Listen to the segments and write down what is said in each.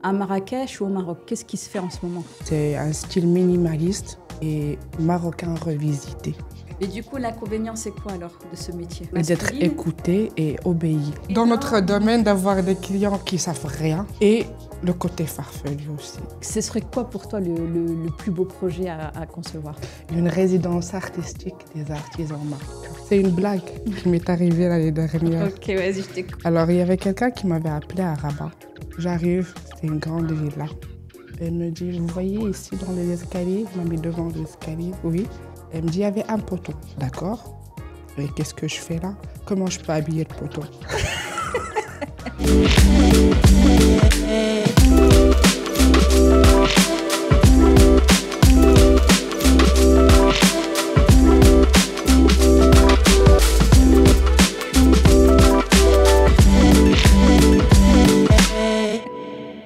À Marrakech ou au Maroc, qu'est-ce qui se fait en ce moment? C'est un style minimaliste et marocain revisité. Et du coup, l'inconvénient, c'est quoi alors de ce métier? Et d'être écouté et obéi. Dans notre domaine, d'avoir des clients qui savent rien et le côté farfelu aussi. Ce serait quoi pour toi le plus beau projet à concevoir? Une résidence artistique des artisans marocains. C'est une blague qui m'est arrivée l'année dernière. Ok, vas-y, je t'écoute. Alors, il y avait quelqu'un qui m'avait appelé à Rabat. J'arrive, c'était une grande villa. Elle me dit, vous voyez ici dans les escaliers, je m'a mis devant l'escalier, oui. Elle me dit, il y avait un poteau. D'accord. Et qu'est-ce que je fais là? Comment je peux habiller le poteau?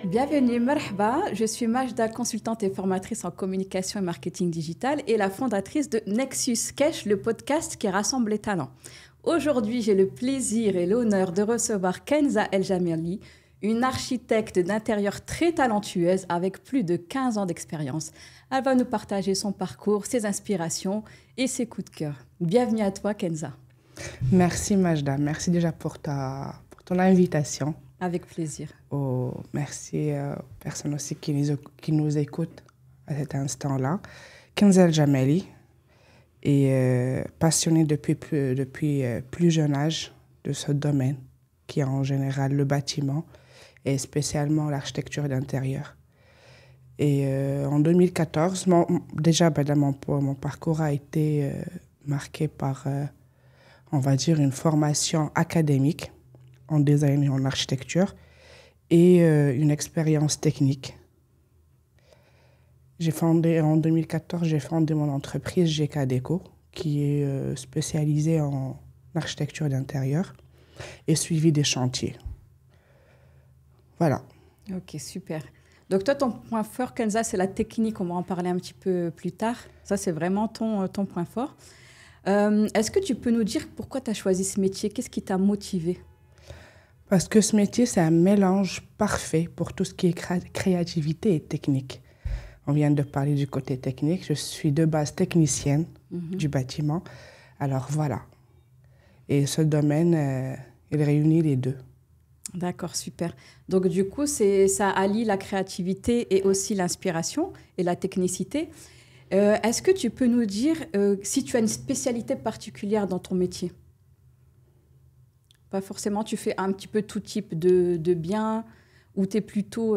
Bienvenue, marhaba, je suis Majda, consultante et formatrice en communication et marketing digital et la fondatrice de Nexus Cash, le podcast qui rassemble les talents. Aujourd'hui, j'ai le plaisir et l'honneur de recevoir Kenza El Jameli, une architecte d'intérieur très talentueuse avec plus de 15 ans d'expérience. Elle va nous partager son parcours, ses inspirations et ses coups de cœur. Bienvenue à toi, Kenza. Merci Majda, merci déjà pour ton invitation. Avec plaisir. Merci aux personnes aussi qui nous écoutent à cet instant-là. Kenza El Jameli est passionnée depuis plus jeune âge de ce domaine, qui est en général le bâtiment et spécialement l'architecture d'intérieur. Et en 2014, mon parcours a été marqué par, on va dire, une formation académique en design et en architecture, et une expérience technique. En 2014, j'ai fondé mon entreprise GK Déco, qui est spécialisée en architecture d'intérieur et suivi des chantiers. Voilà. Ok, super. Donc toi, ton point fort, Kenza, c'est la technique. On va en parler un petit peu plus tard. Ça, c'est vraiment ton point fort. Est-ce que tu peux nous dire pourquoi tu as choisi ce métier? Qu'est-ce qui t'a motivé? Parce que ce métier, c'est un mélange parfait pour tout ce qui est créativité et technique. On vient de parler du côté technique. Je suis de base technicienne du bâtiment. Alors voilà. Et ce domaine, il réunit les deux. D'accord, super. Donc du coup, ça allie la créativité et aussi l'inspiration et la technicité. Est-ce que tu peux nous dire si tu as une spécialité particulière dans ton métier? Pas forcément, tu fais un petit peu tout type de biens, ou tu es plutôt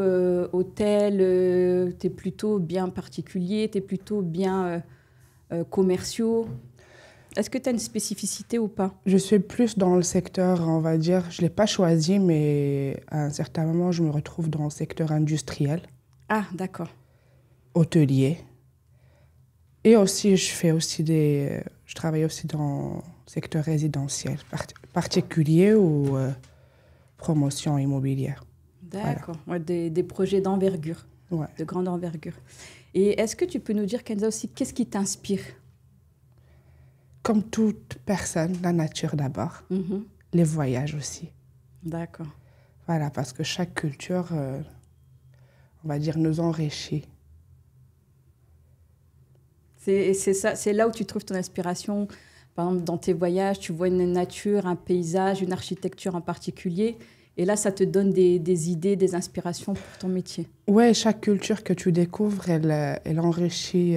hôtel, tu es plutôt bien particulier, tu es plutôt bien commerciaux. Est-ce que tu as une spécificité ou pas? Je suis plus dans le secteur, on va dire, je ne l'ai pas choisi, mais à un certain moment, je me retrouve dans le secteur industriel. Ah, d'accord. Hôtelier. Et aussi, je travaille aussi dans le secteur résidentiel, particulier ou promotion immobilière. D'accord. Voilà. Ouais, des projets d'envergure, ouais. De grande envergure. Et est-ce que tu peux nous dire, Kenza, aussi, qu'est-ce qui t'inspire? Comme toute personne, la nature d'abord, les voyages aussi. D'accord. Voilà, parce que chaque culture, on va dire, nous enrichit. C'est là où tu trouves ton inspiration. Par exemple, dans tes voyages, tu vois une nature, un paysage, une architecture en particulier. Et là, ça te donne des idées, des inspirations pour ton métier. Oui, chaque culture que tu découvres, elle enrichit,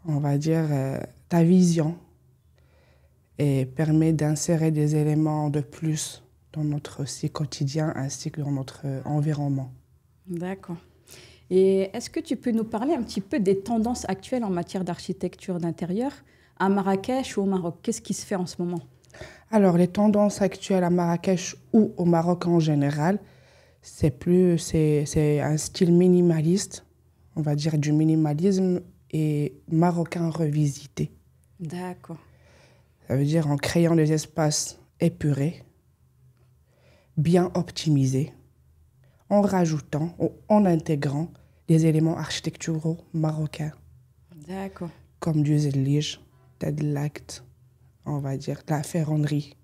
on va dire, ta vision et permet d'insérer des éléments de plus dans notre aussi quotidien ainsi que dans notre environnement. D'accord. Et est-ce que tu peux nous parler un petit peu des tendances actuelles en matière d'architecture d'intérieur à Marrakech ou au Maroc? Qu'est-ce qui se fait en ce moment? Alors, les tendances actuelles à Marrakech ou au Maroc en général, c'est un style minimaliste, on va dire du minimalisme et marocain revisité. D'accord. Ça veut dire en créant des espaces épurés, bien optimisés, en rajoutant ou en intégrant des éléments architecturaux marocains. D'accord. Comme du zélige, de l'acte, on va dire, de la ferronnerie,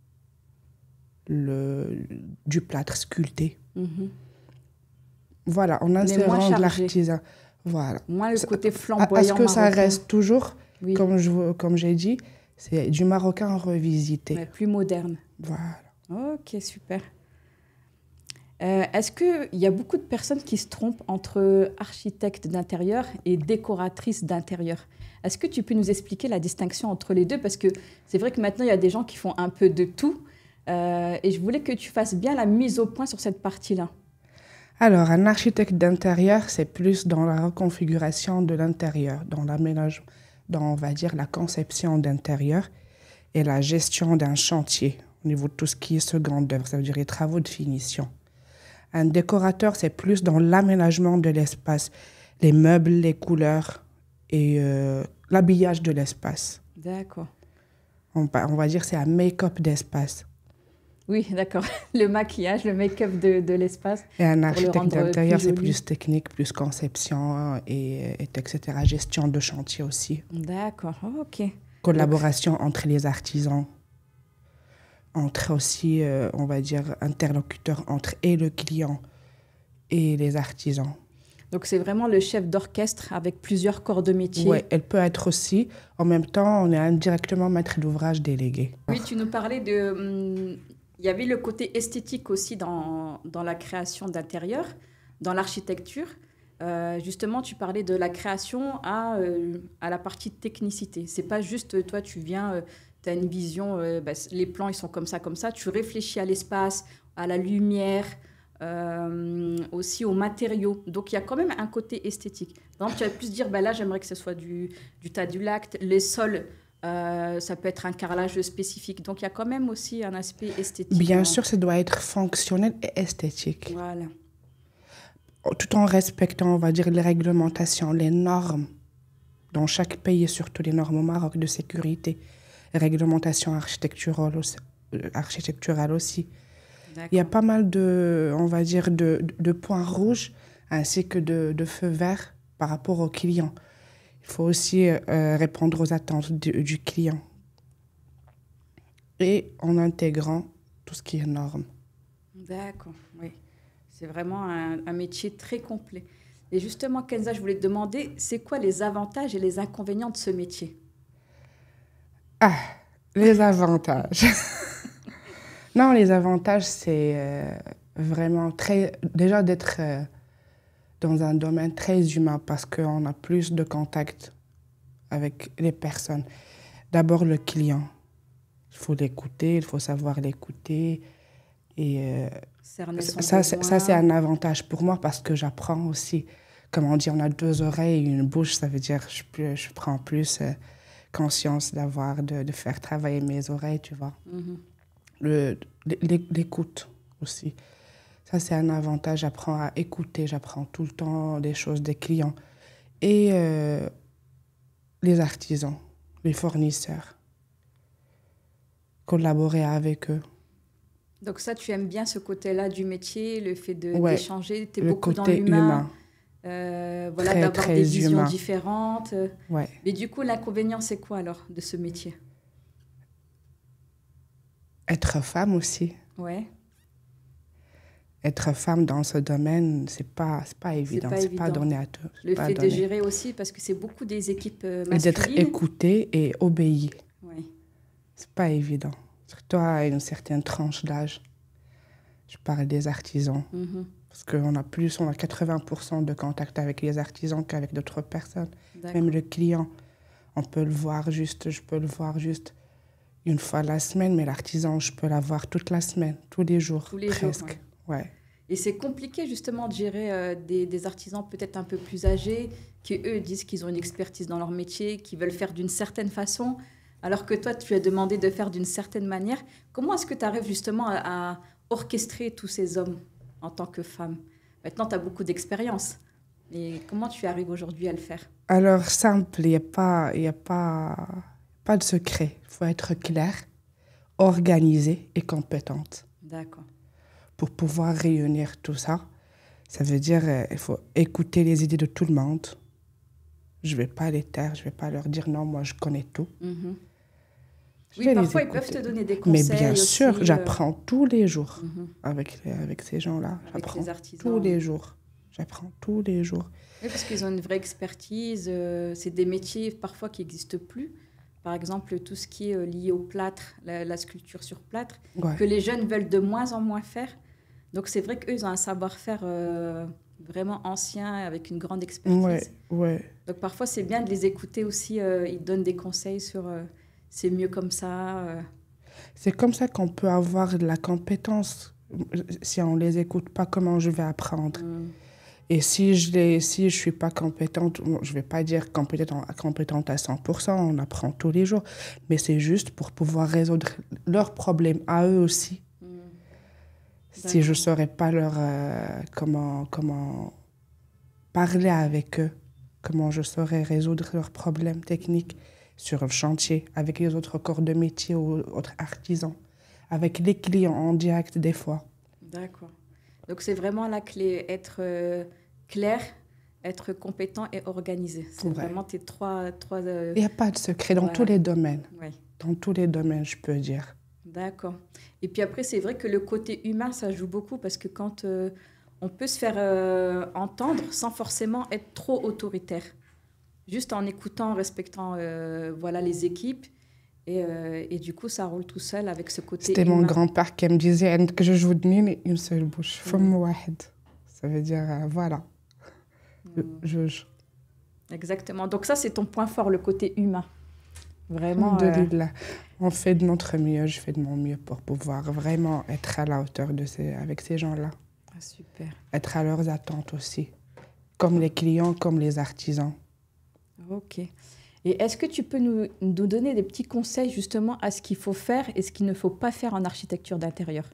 du plâtre sculpté. Voilà, en moins insérant de chargé. l'artisan. Voilà. Moins le côté À flamboyant ce que ça marocain. reste toujours, Oui, comme j'ai dit, c'est du marocain revisité. ouais, plus moderne. Voilà. Ok, super. Est-ce qu'il y a beaucoup de personnes qui se trompent entre architecte d'intérieur et décoratrice d'intérieur? Est-ce que tu peux nous expliquer la distinction entre les deux? Parce que c'est vrai que maintenant, il y a des gens qui font un peu de tout. Et je voulais que tu fasses bien la mise au point sur cette partie-là. Alors, un architecte d'intérieur, c'est plus dans la reconfiguration de l'intérieur, dans l'aménagement, dans, on va dire, la conception d'intérieur et la gestion d'un chantier au niveau de tout ce qui est seconde œuvre, ça veut dire les travaux de finition. Un décorateur, c'est plus dans l'aménagement de l'espace, les meubles, les couleurs et l'habillage de l'espace. D'accord. On va dire c'est un make-up d'espace. Oui, d'accord. Le maquillage, le make-up de l'espace. Et un Pour le architecte rendre d'intérieur, plus c'est joli. plus technique, plus conception, etc. Gestion de chantier aussi. D'accord, ok. Collaboration entre les artisans, entre aussi, on va dire, interlocuteurs entre et le client et les artisans. Donc c'est vraiment le chef d'orchestre avec plusieurs corps de métier. Oui, elle peut être aussi, en même temps, on est indirectement maître d'ouvrage délégué. Oui, tu nous parlais de... il y avait le côté esthétique aussi dans la création d'intérieur, dans l'architecture. Justement, tu parlais de la création à la partie technicité. C'est pas juste, toi, tu viens, tu as une vision, les plans, ils sont comme ça. Tu réfléchis à l'espace, à la lumière, aussi aux matériaux. Donc, il y a quand même un côté esthétique. Par exemple, tu vas plus dire, là, j'aimerais que ce soit du tas-du-lac, les sols. Ça peut être un carrelage spécifique. Donc, il y a quand même aussi un aspect esthétique. Bien sûr, ça doit être fonctionnel et esthétique. Voilà. Tout en respectant, on va dire, les réglementations, les normes dans chaque pays, et surtout les normes au Maroc de sécurité, réglementation architecturale aussi. Il y a pas mal de, on va dire, de points rouges ainsi que de feux verts par rapport aux clients. Il faut aussi répondre aux attentes du client et en intégrant tout ce qui est normes. D'accord, oui. C'est vraiment un métier très complet. Et justement, Kenza, je voulais te demander, c'est quoi les avantages et les inconvénients de ce métier? Ah, les avantages. Non, les avantages, c'est vraiment déjà d'être dans un domaine très humain parce qu'on a plus de contact avec les personnes. D'abord, le client. Il faut l'écouter, il faut savoir l'écouter. Et ça, c'est un avantage pour moi parce que j'apprends aussi. Comme on dit, on a deux oreilles et une bouche, ça veut dire que je prends plus conscience de faire travailler mes oreilles, tu vois. Mm-hmm. L'écoute aussi. Ça, c'est un avantage. J'apprends à écouter, j'apprends tout le temps des choses des clients. Et les artisans, les fournisseurs. Collaborer avec eux. Donc ça, tu aimes bien ce côté-là du métier, le fait d'échanger, tu es le beaucoup dans côté l'humain. Voilà, d'avoir des visions humain. différentes. Ouais. Mais du coup, l'inconvénient, c'est quoi alors de ce métier? Être femme aussi. Ouais. Être femme dans ce domaine, c'est pas évident. C'est pas donné à tous. Le fait de gérer aussi, parce que c'est beaucoup des équipes masculines. Et d'être écoutée et obéie. Ouais. C'est pas évident. Surtout à une certaine tranche d'âge. Je parle des artisans. Mm-hmm. Parce qu'on a 80% de contact avec les artisans qu'avec d'autres personnes. Même le client, je peux le voir juste une fois la semaine, mais l'artisan, je peux l'avoir toute la semaine, tous les jours, presque. Ouais. Et c'est compliqué justement de gérer des artisans peut-être un peu plus âgés, qui eux disent qu'ils ont une expertise dans leur métier, qui veulent faire d'une certaine façon, alors que toi, tu as demandé de faire d'une certaine manière. Comment est-ce que tu arrives justement à orchestrer tous ces hommes en tant que femme? Maintenant, tu as beaucoup d'expérience. Et comment tu arrives aujourd'hui à le faire? Alors, simple, il n'y a pas de secret. Il faut être clair, organisée et compétente. D'accord. Pour pouvoir réunir tout ça, ça veut dire il faut écouter les idées de tout le monde. Je ne vais pas les taire, je ne vais pas leur dire non, moi je connais tout. Mm-hmm. Oui, parfois ils peuvent te donner des conseils. Mais bien sûr, aussi, j'apprends tous les jours avec ces gens-là. Avec j'apprends les artisans. tous les jours. J'apprends tous les jours. Oui, parce qu'ils ont une vraie expertise. C'est des métiers parfois qui n'existent plus. Par exemple, tout ce qui est lié au plâtre, la sculpture sur plâtre, Ouais. que les jeunes veulent de moins en moins faire. Donc, c'est vrai qu'eux, ils ont un savoir-faire vraiment ancien, avec une grande expertise. Ouais, ouais. Donc, parfois, c'est bien de les écouter aussi. Ils donnent des conseils sur c'est mieux comme ça. C'est comme ça qu'on peut avoir de la compétence. Si on ne les écoute pas, comment je vais apprendre? Et si je suis pas compétente, je vais pas dire compétente à 100%, on apprend tous les jours, mais c'est juste pour pouvoir résoudre leurs problèmes à eux aussi. Si je saurais pas comment parler avec eux, comment je saurais résoudre leurs problèmes techniques sur le chantier, avec les autres corps de métier ou autres artisans, avec les clients en direct des fois. D'accord. Donc, c'est vraiment la clé, être clair, être compétent et organisé. C'est vraiment tes trois Il n'y a pas de secret dans tous les domaines. Oui. Dans tous les domaines, je peux dire. D'accord. Et puis après, c'est vrai que le côté humain, ça joue beaucoup parce que quand on peut se faire entendre sans forcément être trop autoritaire, juste en écoutant, en respectant voilà, les équipes. Et du coup, ça roule tout seul avec ce côté C'était humain. mon grand-père qui me disait que je joue de mine une seule bouche. Femme wahid. Ça veut dire, voilà. Juge. Exactement. Donc ça, c'est ton point fort, le côté humain. Vraiment. On fait de notre mieux, je fais de mon mieux pour pouvoir vraiment être à la hauteur avec ces gens-là. Ah, super. Être à leurs attentes aussi. Comme les clients, comme les artisans. Ok. Et est-ce que tu peux nous donner des petits conseils justement à ce qu'il faut faire et ce qu'il ne faut pas faire en architecture d'intérieur?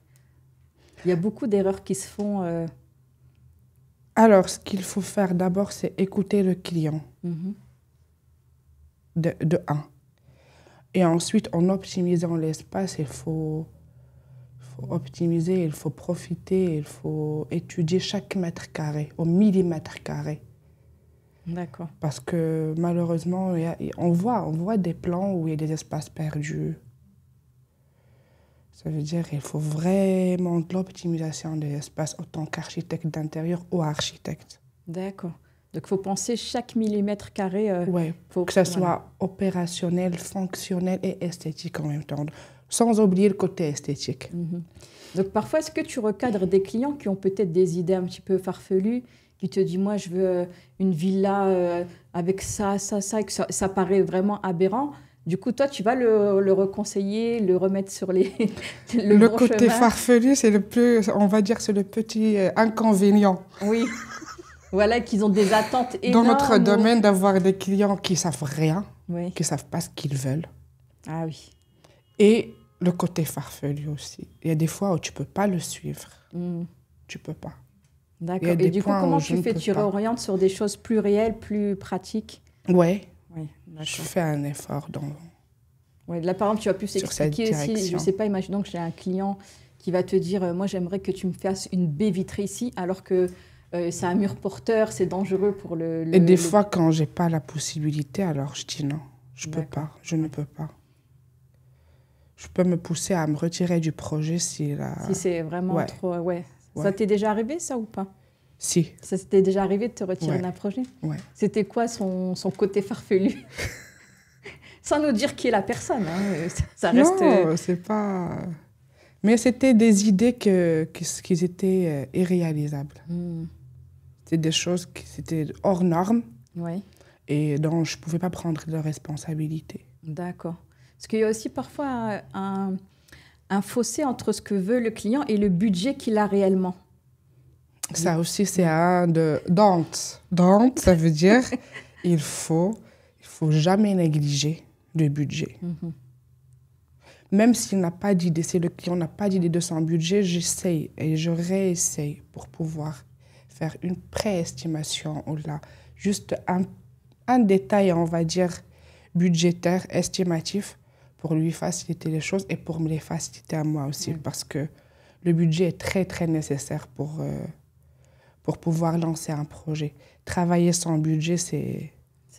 Il y a beaucoup d'erreurs qui se font. Alors, ce qu'il faut faire d'abord, c'est écouter le client. De un. Et ensuite, en optimisant l'espace, il faut optimiser, il faut profiter, il faut étudier chaque mètre carré, au millimètre carré. D'accord. Parce que malheureusement, on voit des plans où il y a des espaces perdus. Ça veut dire qu'il faut vraiment de l'optimisation des espaces en tant qu'architecte d'intérieur ou architecte. D'accord. Donc, il faut penser chaque millimètre carré. Oui, que ça soit opérationnel, fonctionnel et esthétique en même temps, sans oublier le côté esthétique. Donc, parfois, est-ce que tu recadres des clients qui ont peut-être des idées un petit peu farfelues, qui te disent, moi, je veux une villa avec ça, et que ça paraît vraiment aberrant. Du coup, toi, tu vas le reconseiller, le remettre sur le bon côté chemin. Farfelu, c'est le plus, on va dire, c'est le petit inconvénient. Oui. Voilà, qu'ils ont des attentes énormes. Dans notre domaine, d'avoir des clients qui savent rien, oui. qui savent pas ce qu'ils veulent. Ah oui. Et le côté farfelu aussi. Il y a des fois où tu peux pas le suivre. Tu peux pas. D'accord. Et du coup, comment tu fais? Tu réorientes sur des choses plus réelles, plus pratiques? Oui. Oui, je fais un effort dans... Ouais, là, par exemple, tu vas plus expliquer si, je sais pas, imaginons que j'ai un client qui va te dire, moi, j'aimerais que tu me fasses une baie vitrée ici, alors que c'est un mur porteur, c'est dangereux pour le... Et des fois, quand j'ai pas la possibilité, alors je dis non, je peux pas, je ne peux pas. Je peux me pousser à me retirer du projet si c'est vraiment trop... Ouais. Ça t'est déjà arrivé, ça, ou pas? Si. Ça t'est déjà arrivé de te retirer d'un projet? Ouais. C'était quoi son côté farfelu? Sans nous dire qui est la personne. Hein. Ça reste... Non, c'est pas... Mais c'était des idées qui étaient irréalisables. C'était des choses qui étaient hors normes et dont je ne pouvais pas prendre de responsabilité. D'accord. Parce qu'il y a aussi parfois un fossé entre ce que veut le client et le budget qu'il a réellement. Ça aussi, c'est un de Dante. Dante, ça veut dire il faut jamais négliger le budget. Même s'il n'a pas d'idée, si le client n'a pas d'idée de son budget, j'essaye et je réessaye pour pouvoir faire une préestimation ou là, juste un détail, on va dire, budgétaire, estimatif, pour lui faciliter les choses et pour me les faciliter à moi aussi, parce que le budget est très, très nécessaire pour pouvoir lancer un projet. Travailler sans budget, c'est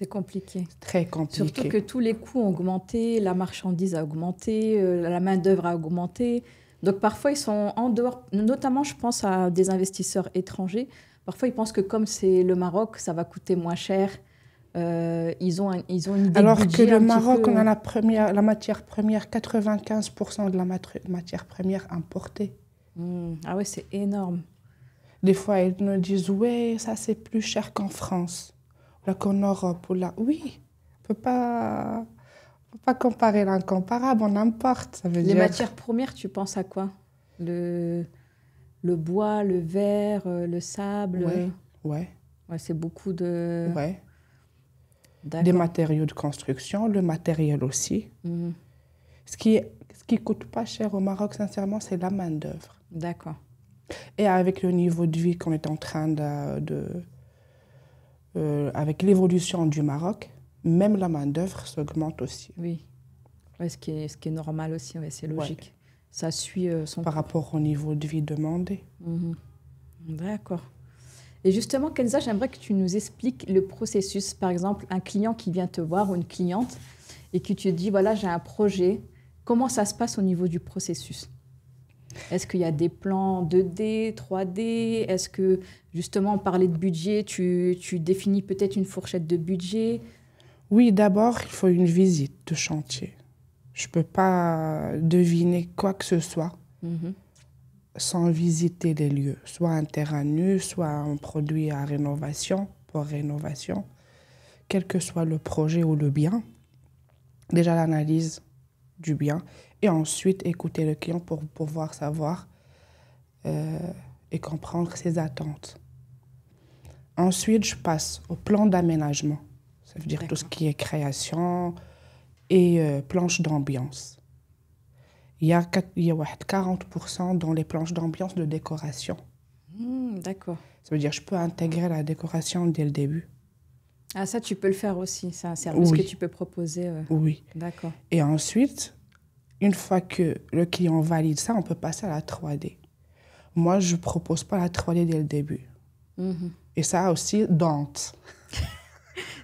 compliqué. Très compliqué. Surtout que tous les coûts ont augmenté, la marchandise a augmenté, la main-d'œuvre a augmenté. Donc parfois, ils sont en dehors, notamment je pense à des investisseurs étrangers. Parfois, ils pensent que comme c'est le Maroc, ça va coûter moins cher. Ils ont une idée Alors de que budget le un petit Maroc, peu. on a la matière première, 95% de la matière première importée. Ah ouais, c'est énorme. Des fois, ils nous disent, ouais, ça c'est plus cher qu'en France, là qu'en Europe, ou là. Oui, on peut pas comparer l'incomparable, on importe, ça veut Les dire. matières premières, tu penses à quoi? Le, le bois, le verre, le sable. Ouais, ouais, Ouais, c'est beaucoup de... ouais. Des D'accord. matériaux de construction, le matériel aussi. Mhm. Ce qui coûte pas cher au Maroc, sincèrement, c'est la main-d'œuvre. D'accord. Et avec le niveau de vie qu'on est en train avec l'évolution du Maroc, même la main-d'œuvre s'augmente aussi. Oui. Ouais, ce qui est normal aussi, ouais, c'est Ouais. logique. Ça suit son Par cours. rapport au niveau de vie demandé. Mhm. D'accord. Et justement, Kenza, j'aimerais que tu nous expliques le processus. Par exemple, un client qui vient te voir ou une cliente et qui te dit, voilà, j'ai un projet. Comment ça se passe au niveau du processus? Est-ce qu'il y a des plans 2D, 3D? Est-ce que, justement, on parlait de budget, tu définis peut-être une fourchette de budget? Oui, d'abord, il faut une visite de chantier. Je ne peux pas deviner quoi que ce soit Mhm. sans visiter les lieux, soit un terrain nu, soit un produit à rénovation, pour rénovation, quel que soit le projet ou le bien. Déjà l'analyse du bien et ensuite écouter le client pour pouvoir savoir et comprendre ses attentes. Ensuite, je passe au plan d'aménagement. Ça veut dire tout ce D'accord. qui est création et planche d'ambiance. Il y a 40% dans les planches d'ambiance de décoration. D'accord. Ça veut dire que je peux intégrer la décoration dès le début. Ah, ça, tu peux le faire aussi. C'est un service que Oui, tu peux proposer. oui. D'accord. Et ensuite, une fois que le client valide ça, on peut passer à la 3D. Moi, je ne propose pas la 3D dès le début. Mhm. Et ça aussi, Dante.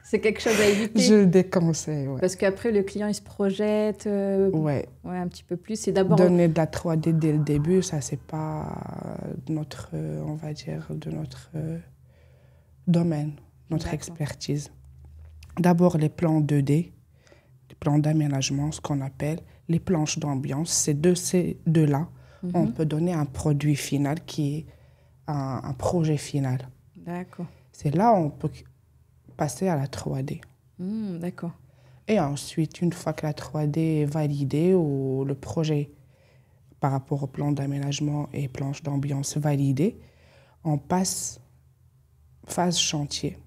C'est quelque chose à éviter. Je le déconseille, ouais. Parce qu'après, le client, il se projette Ouais. ouais, un petit peu plus. C'est d'abord... Donner de la 3D dès le début, ça, c'est pas notre, on va dire, de notre domaine, notre D'accord. expertise. D'abord, les plans 2D, les plans d'aménagement, ce qu'on appelle les planches d'ambiance. Ces deux-là, on peut donner un produit final qui est un projet final. D'accord. C'est là où on peut passer à la 3D. D'accord. Et ensuite, une fois que la 3D est validée ou le projet par rapport au plan d'aménagement et planche d'ambiance validé, on passe phase chantier.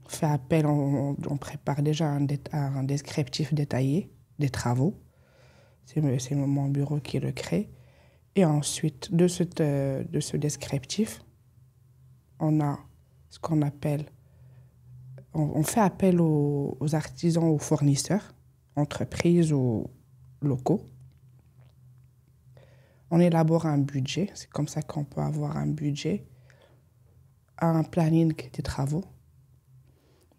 On fait appel, on prépare déjà un descriptif détaillé des travaux. C'est mon bureau qui le crée. Et ensuite, de ce descriptif, on a ce qu'on appelle... On fait appel aux artisans, aux fournisseurs, entreprises ou locaux. On élabore un budget, c'est comme ça qu'on peut avoir un budget, un planning des travaux,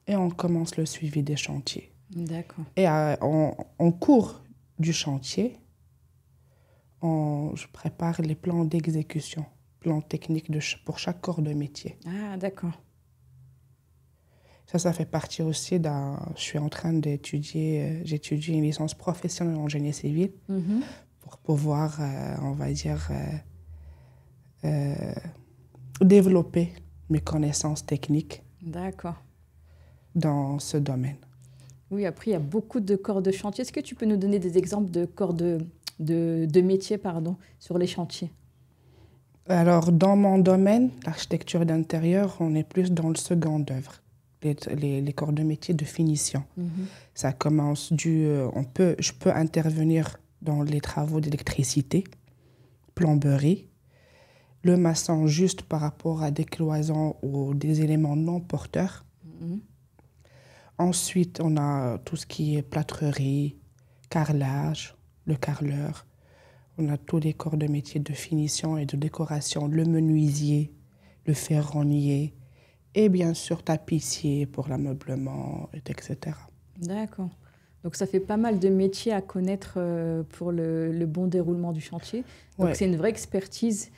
et on commence le suivi des chantiers. D'accord. Et en cours du chantier, je prépare les plans d'exécution, plans techniques pour chaque corps de métier. Ah, d'accord. Ça fait partie aussi je suis en train d'étudier, j'étudie une licence professionnelle en génie civil pour pouvoir, on va dire, développer mes connaissances techniques D'accord. dans ce domaine. Oui, après, il y a beaucoup de corps de chantier. Est-ce que tu peux nous donner des exemples de corps de métiers pardon, sur les chantiers? Alors, dans mon domaine, l'architecture d'intérieur, on est plus dans le second œuvre. Les corps de métier de finition. Ça commence je peux intervenir dans les travaux d'électricité, plomberie, le maçon juste par rapport à des cloisons ou des éléments non porteurs. Ensuite, on a tout ce qui est plâtrerie, carrelage, le carreleur. On a tous les corps de métier de finition et de décoration, le menuisier, le ferronnier, et bien sûr tapissier pour l'ameublement, etc. D'accord. Donc ça fait pas mal de métiers à connaître pour le bon déroulement du chantier. Donc Ouais. c'est une vraie expertise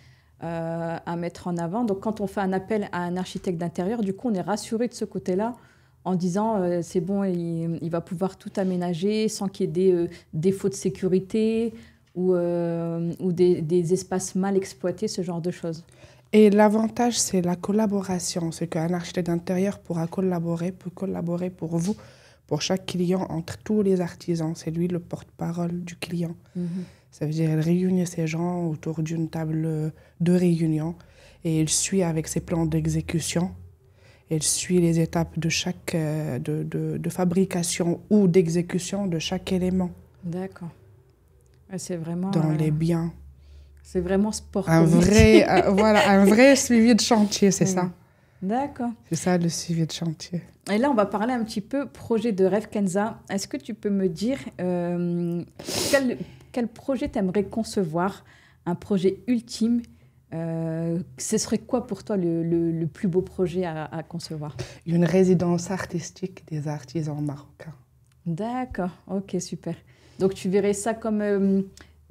à mettre en avant. Donc, quand on fait un appel à un architecte d'intérieur, du coup, on est rassuré de ce côté-là en disant c'est bon, il va pouvoir tout aménager sans qu'il y ait des défauts de sécurité ou des espaces mal exploités, ce genre de choses. Et l'avantage, c'est la collaboration. C'est qu'un architecte d'intérieur peut collaborer pour vous, pour chaque client, entre tous les artisans. C'est lui le porte-parole du client. Ça veut dire qu'il réunit ces gens autour d'une table de réunion et il suit avec ses plans d'exécution. Il suit les étapes de chaque de fabrication ou d'exécution de chaque élément. D'accord. C'est vraiment... Dans les biens. C'est vraiment sport. Un vrai suivi de chantier, c'est ça. D'accord. C'est ça le suivi de chantier. Et là, on va parler un petit peu projet de rêve, Kenza. Est-ce que tu peux me dire quel projet tu aimerais concevoir, un projet ultime? Ce serait quoi pour toi le plus beau projet à concevoir? Une résidence artistique des artisans marocains. D'accord, ok, super. Donc tu verrais ça comme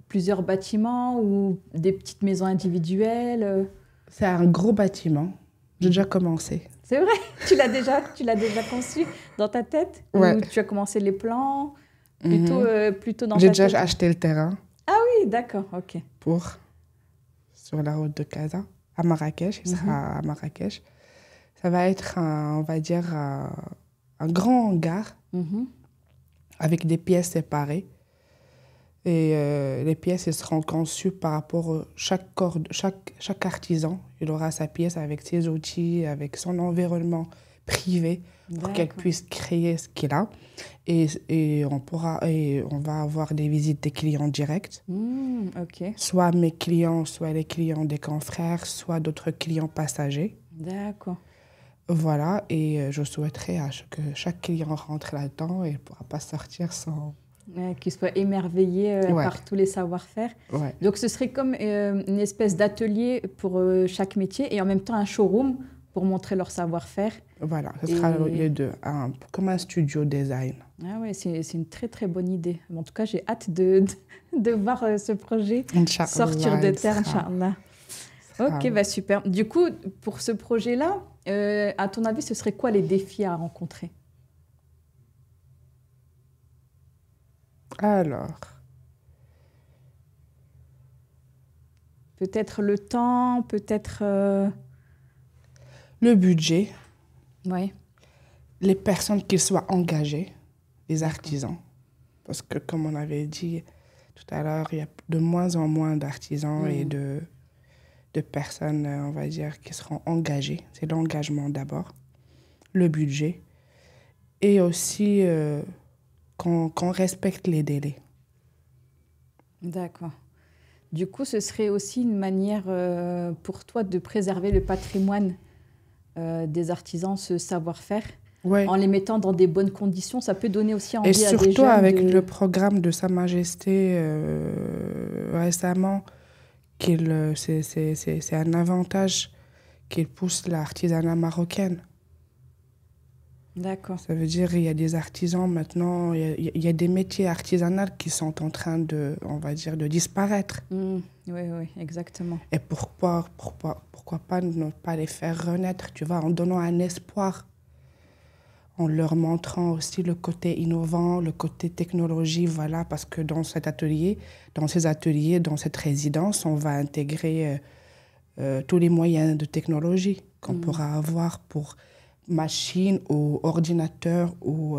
plusieurs bâtiments ou des petites maisons individuelles? C'est un gros bâtiment. J'ai déjà commencé. C'est vrai? Tu l'as déjà conçu dans ta tête? Ouais. Ou tu as commencé les plans plutôt dans ta tête? J'ai déjà acheté le terrain. Ah oui, d'accord, ok. Sur la route de Casa, à Marrakech. Il sera à Marrakech. Ça va être, on va dire, un grand hangar avec des pièces séparées. Et les pièces elles seront conçues par rapport à chaque artisan. Il aura sa pièce avec ses outils, avec son environnement privé pour qu'elle puisse créer ce qu'il a. Et on va avoir des visites des clients directs. Ok. Soit mes clients, soit les clients des confrères, soit d'autres clients passagers. D'accord. Voilà, et je souhaiterais que chaque client rentre là-dedans et ne pourra pas sortir sans... Qu'il soit émerveillé par tous les savoir-faire. Ouais. Donc, ce serait comme une espèce d'atelier pour chaque métier et en même temps un showroom pour montrer leur savoir-faire. Voilà, ce sera les deux, comme un studio design. Ah ouais, c'est une très très bonne idée. En tout cas, j'ai hâte de voir ce projet sortir de terre, Inch'Allah. Ok, bah super. Du coup, pour ce projet-là, à ton avis, ce serait quoi les défis à rencontrer? Alors, peut-être le temps, peut-être... le budget, ouais. les personnes qui soient engagées, les artisans. Parce que comme on avait dit tout à l'heure, il y a de moins en moins d'artisans et de personnes, on va dire, qui seront engagées. C'est l'engagement d'abord, le budget et aussi... qu'on respecte les délais. D'accord. Du coup, ce serait aussi une manière pour toi de préserver le patrimoine des artisans, ce savoir-faire, en les mettant dans des bonnes conditions. Ça peut donner aussi envie à des jeunes. Et surtout avec le programme de Sa Majesté récemment, c'est un avantage qu'il pousse l'artisanat marocain. D'accord. Ça veut dire qu'il y a des artisans maintenant, il y a des métiers artisanaux qui sont en train de, on va dire, de disparaître. Oui, exactement. Et pourquoi pas ne pas les faire renaître, tu vois, en donnant un espoir, en leur montrant aussi le côté innovant, le côté technologie, voilà, parce que dans ces ateliers, dans cette résidence, on va intégrer tous les moyens de technologie qu'on pourra avoir pour machine ou ordinateur ou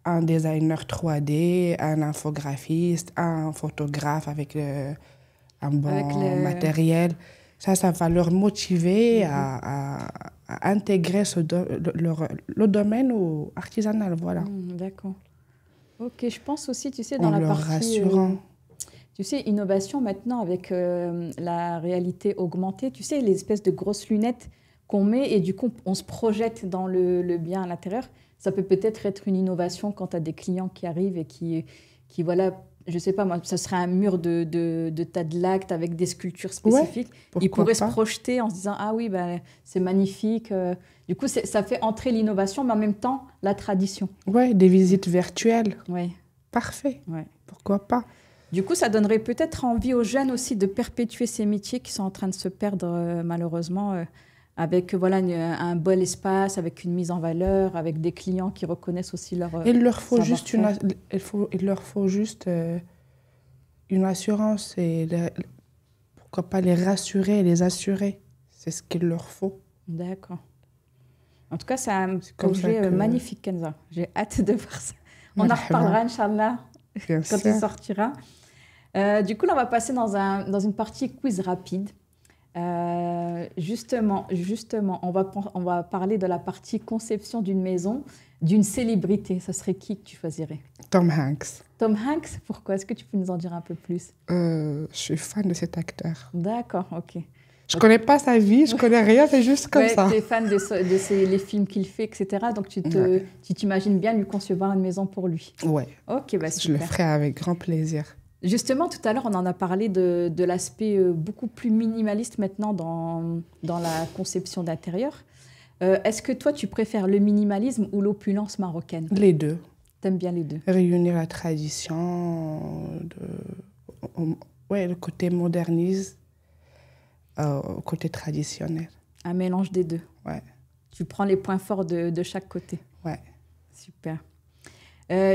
un designer 3D, un infographiste, un photographe avec un bon matériel. Ça va leur motiver à intégrer le domaine artisanal, voilà. D'accord. Ok, je pense aussi, tu sais, dans la leur partie... rassurant. Tu sais, innovation maintenant avec la réalité augmentée, tu sais, les espèces de grosses lunettes qu'on met et du coup, on se projette dans le bien à l'intérieur. Ça peut peut-être être une innovation quand tu as des clients qui arrivent et qui voilà, je sais pas moi, ça serait un mur de tas de lacs avec des sculptures spécifiques. Ils pourraient se projeter en se disant « Ah oui, bah, c'est magnifique ». Du coup, ça fait entrer l'innovation, mais en même temps, la tradition. Ouais, des visites virtuelles. Ouais. Parfait. Ouais. Pourquoi pas? Du coup, ça donnerait peut-être envie aux jeunes aussi de perpétuer ces métiers qui sont en train de se perdre malheureusement avec voilà, un bon espace, avec une mise en valeur, avec des clients qui reconnaissent aussi leur Il leur faut juste savoir-faire. il leur faut juste une assurance et pourquoi pas les rassurer et les assurer. C'est ce qu'il leur faut. D'accord. En tout cas, c'est un C'est comme ça projet que... magnifique, Kenza. J'ai hâte de voir ça. On en Marhaba. reparlera, Inch'Allah, Bien quand il sûr. sortira. Du coup, là, on va passer dans une partie quiz rapide. Justement, on va parler de la partie conception d'une maison, d'une célébrité. Ça serait qui que tu choisirais? Tom Hanks. Tom Hanks, pourquoi? Est-ce que tu peux nous en dire un peu plus? Je suis fan de cet acteur. D'accord, ok. Je connais pas sa vie, je connais rien, c'est juste comme Ouais, ça. tu es fan les films qu'il fait, etc. Donc, tu t'imagines bien lui concevoir une maison pour lui. Ouais, Ok, bah je le super. ferai avec grand plaisir. Justement, tout à l'heure, on en a parlé de l'aspect beaucoup plus minimaliste maintenant dans la conception d'intérieur. Est-ce que toi, tu préfères le minimalisme ou l'opulence marocaine? Les deux. T'aimes bien les deux? Réunir la tradition, le côté moderniste au côté traditionnel. Un mélange des deux. Ouais, Tu prends les points forts de chaque côté. ouais. Super.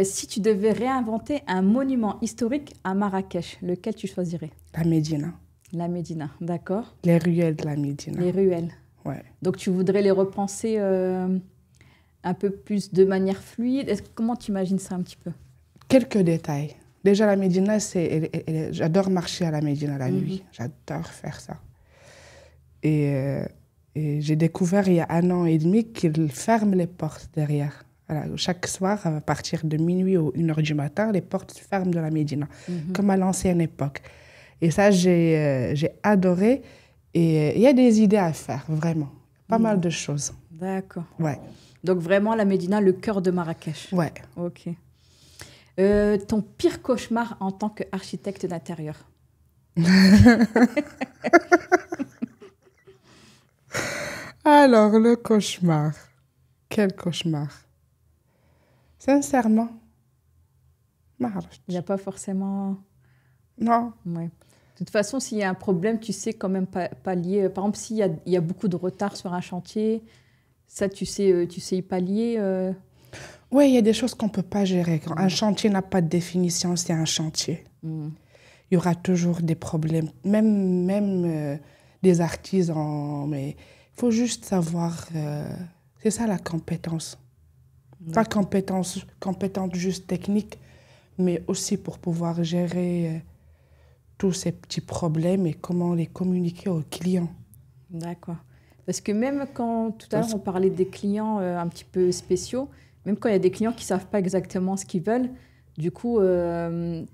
Si tu devais réinventer un monument historique à Marrakech, lequel tu choisirais? La Médina. La Médina, d'accord. Les ruelles de la Médina. Les ruelles. Ouais. Donc, tu voudrais les repenser un peu plus de manière fluide. Comment tu imagines ça un petit peu? Quelques détails. Déjà, la Médina, j'adore marcher à la Médina la nuit. J'adore faire ça. Et j'ai découvert il y a 1 an et demi qu'ils ferment les portes derrière. Voilà, chaque soir, à partir de minuit ou 1h du matin, les portes se ferment de la Médina, comme à l'ancienne époque. Et ça, j'ai adoré. Et il y a des idées à faire, vraiment. Pas mal de choses. D'accord. Ouais. Donc, vraiment, la Médina, le cœur de Marrakech. Ouais. Ok. Ton pire cauchemar en tant qu'architecte d'intérieur? Alors, le cauchemar. Quel cauchemar? Sincèrement, Il n'y a pas forcément... non. Ouais. De toute façon, s'il y a un problème, tu sais quand même pallier. Par exemple, s'il y a beaucoup de retard sur un chantier, ça, tu sais y pallier. Oui, il y a des choses qu'on ne peut pas gérer. Quand un chantier n'a pas de définition, c'est un chantier. Il y aura toujours des problèmes, même des artisans. Mais il faut juste savoir... c'est ça la compétence. Pas compétence juste technique, mais aussi pour pouvoir gérer tous ces petits problèmes et comment les communiquer aux clients. D'accord. Parce que même quand, tout à l'heure, on parlait des clients un petit peu spéciaux, même quand il y a des clients qui ne savent pas exactement ce qu'ils veulent, du coup,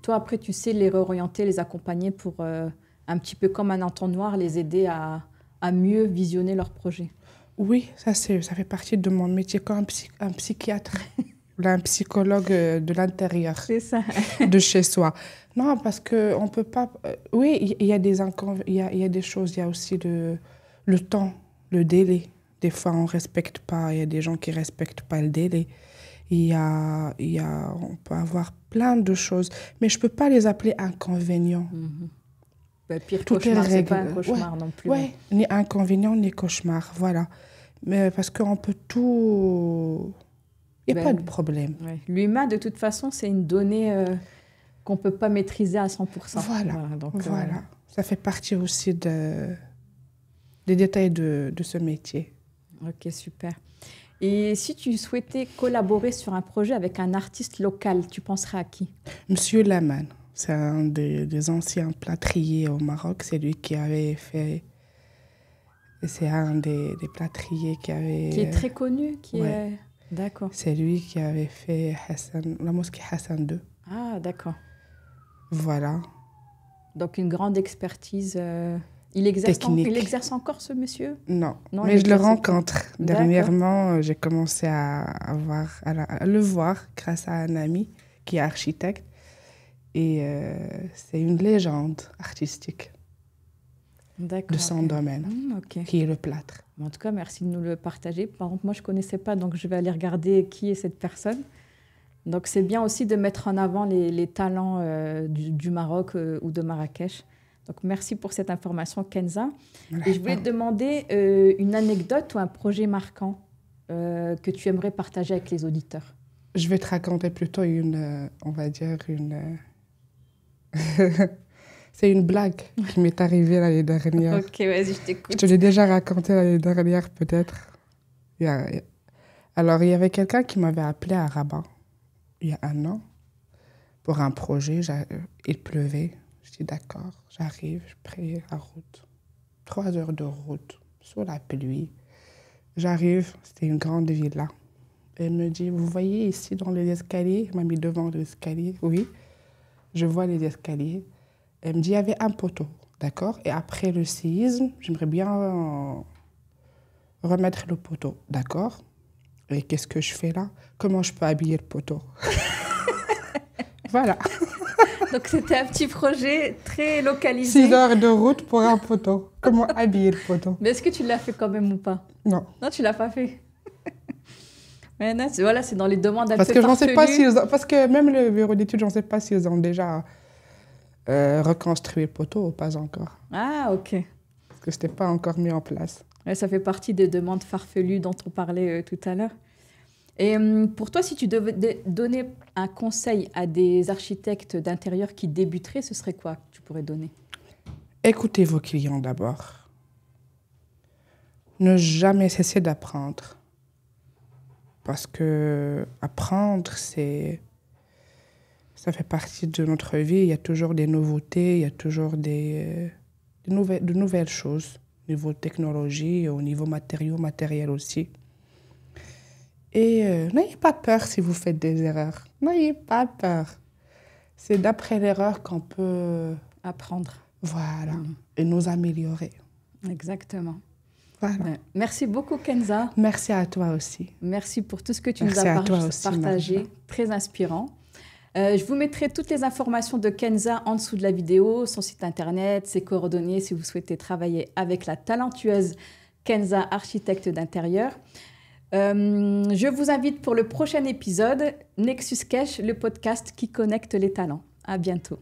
toi, après, tu sais les réorienter, les accompagner pour, un petit peu comme un entonnoir, les aider à mieux visionner leur projet. Oui, ça fait partie de mon métier comme un psychiatre, ou un psychologue de l'intérieur, C'est ça. de chez soi. Non, parce qu'on ne peut pas... oui, il y a des choses, il y a aussi le temps, le délai. Des fois, on ne respecte pas, il y a des gens qui ne respectent pas le délai. On peut avoir plein de choses, mais je ne peux pas les appeler inconvénients. Bah, pire Tout cauchemar, est c'est pas un réglé. cauchemar non plus. Oui, ni inconvénient, ni cauchemar, voilà. Mais parce qu'on peut tout... Il n'y a pas de problème. Ouais. L'humain, de toute façon, c'est une donnée qu'on ne peut pas maîtriser à 100%. Voilà, donc, voilà. Ça fait partie aussi des détails de ce métier. Ok, super. Et si tu souhaitais collaborer sur un projet avec un artiste local, tu penserais à qui? Monsieur Laman, c'est un des anciens plâtriers au Maroc. C'est lui qui avait fait... C'est un des plâtriers qui avait... Qui est très connu, ouais. D'accord. C'est lui qui avait fait la mosquée Hassan II. Ah, d'accord. Voilà. Donc, une grande expertise. Il exerce encore, ce monsieur? Non, Non, mais je le rencontre. Dernièrement, j'ai commencé à le voir grâce à un ami qui est architecte. Et c'est une légende artistique de son domaine, qui est le plâtre. En tout cas, merci de nous le partager. Par contre, moi, je ne connaissais pas, donc je vais aller regarder qui est cette personne. Donc, c'est bien aussi de mettre en avant les talents du Maroc ou de Marrakech. Donc, merci pour cette information, Kenza. Et je voulais te demander une anecdote ou un projet marquant que tu aimerais partager avec les auditeurs. Je vais te raconter plutôt on va dire c'est une blague qui m'est arrivée l'année dernière. Ok, vas-y, je t'écoute. Je te l'ai déjà raconté l'année dernière, peut-être. Alors, il y avait quelqu'un qui m'avait appelé à Rabat, il y a 1 an, pour un projet. Il pleuvait. Je dis d'accord, j'arrive, je prends la route. 3 heures de route, sous la pluie. J'arrive, c'était une grande villa. Elle me dit, vous voyez ici dans les escaliers? Elle m'a mis devant l'escalier, oui. Je vois les escaliers. Elle me dit, il y avait un poteau, d'accord? Et après le séisme, j'aimerais bien remettre le poteau, d'accord? Et qu'est-ce que je fais là? Comment je peux habiller le poteau? Voilà. Donc, c'était un petit projet très localisé. 6 heures de route pour un poteau. Comment habiller le poteau? Mais est-ce que tu l'as fait quand même ou pas? Non. Non, tu l'as pas fait. Mais non, voilà, c'est dans les demandes un Parce peu que farfelues. parce que même le bureau d'études, je ne sais pas s'ils ont déjà reconstruit le poteau ou pas encore. Ah, ok. Parce que ce n'était pas encore mis en place. Ouais, ça fait partie des demandes farfelues dont on parlait tout à l'heure. Et pour toi, si tu devais donner un conseil à des architectes d'intérieur qui débuteraient, ce serait quoi que tu pourrais donner? Écoutez vos clients d'abord. Ne jamais cesser d'apprendre. Parce que apprendre, ça fait partie de notre vie. Il y a toujours des nouveautés, il y a toujours de nouvelles choses au niveau technologie, au niveau matériel aussi. Et n'ayez pas peur si vous faites des erreurs. N'ayez pas peur. C'est d'après l'erreur qu'on peut apprendre. Voilà. Et nous améliorer. Exactement. Voilà. Merci beaucoup, Kenza. Merci à toi aussi. Merci pour tout ce que tu nous as partagé. Très inspirant. Je vous mettrai toutes les informations de Kenza en dessous de la vidéo, son site internet, ses coordonnées si vous souhaitez travailler avec la talentueuse Kenza, architecte d'intérieur. Je vous invite pour le prochain épisode, Nexus Cash, le podcast qui connecte les talents. À bientôt.